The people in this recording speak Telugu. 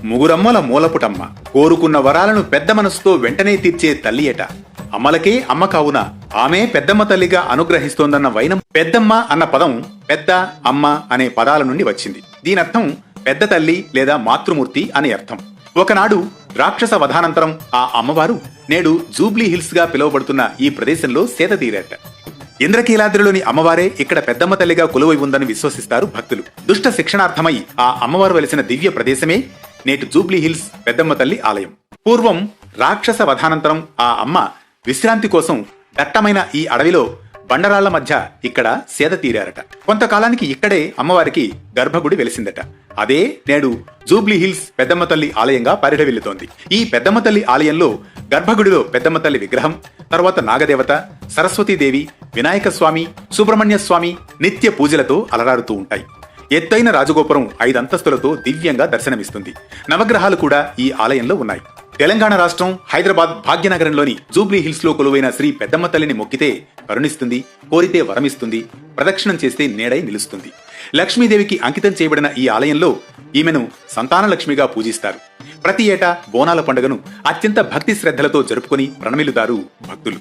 ముగురమ్మల మూలపుటమ్మ, కోరుకున్న వరాలను పెద్ద మనసుతో వెంటనే తీర్చే తల్లి ఎట. అమ్మలకే అమ్మ కావున ఆమె పెద్దమ్మ తల్లిగా అనుగ్రహిస్తోందన్న వైనం. పెద్దమ్మ అన్న పదం పెద్ద, అమ్మ అనే పదాల నుండి వచ్చింది. దీనర్థం పెద్ద తల్లి లేదా మాతృమూర్తి అనే అర్థం. ఒకనాడు రాక్షస వధానంతరం ఆ అమ్మవారు నేడు జూబ్లీ హిల్స్ గా పిలువబడుతున్న ఈ ప్రదేశంలో సేద తీరారట. ఇంద్రకీలాద్రిలోని అమ్మవారే ఇక్కడ పెద్దమ్మ తల్లిగా కొలువై ఉందని విశ్వసిస్తారు భక్తులు. దుష్ట శిక్షణార్థమై ఆ అమ్మవారు వెలిసిన దివ్య ప్రదేశమే నేటి జూబ్లీ హిల్స్ పెద్దమ్మ తల్లి ఆలయం. పూర్వం రాక్షస వధానంతరం ఆ అమ్మ విశ్రాంతి కోసం దట్టమైన ఈ అడవిలో బండరాళ్ల మధ్య ఇక్కడ సేద తీరారట. కొంతకాలానికి ఇక్కడే అమ్మవారికి గర్భగుడి వెలిసిందట. అదే నేడు జూబ్లీ హిల్స్ పెద్దమ్మ తల్లి ఆలయంగా పరిఢవిల్లుతోంది. ఈ పెద్దమ్మ తల్లి ఆలయంలో గర్భగుడిలో పెద్దమ్మ తల్లి విగ్రహం, తర్వాత నాగదేవత, సరస్వతీదేవి, వినాయక స్వామి, సుబ్రహ్మణ్య స్వామి నిత్య పూజలతో అలరారుతూ ఉంటాయి. ఎత్తైన రాజగోపురం 5 అంతస్తులతో దివ్యంగా దర్శనమిస్తుంది. నవగ్రహాలు కూడా ఈ ఆలయంలో ఉన్నాయి. తెలంగాణ రాష్ట్రం హైదరాబాద్ భాగ్యనగరంలోని జూబ్లీ హిల్స్ లో కొలువైన శ్రీ పెద్దమ్మ తల్లిని మొక్కితే కరుణిస్తుంది, కోరితే వరమిస్తుంది, ప్రదక్షిణం చేస్తే నేడై నిలుస్తుంది. లక్ష్మీదేవికి అంకితం చేయబడిన ఈ ఆలయంలో ఈమెను సంతాన లక్ష్మిగా పూజిస్తారు. ప్రతి ఏటా బోనాల పండుగను అత్యంత భక్తి శ్రద్ధలతో జరుపుకొని ప్రణమిల్లుతారు భక్తులు.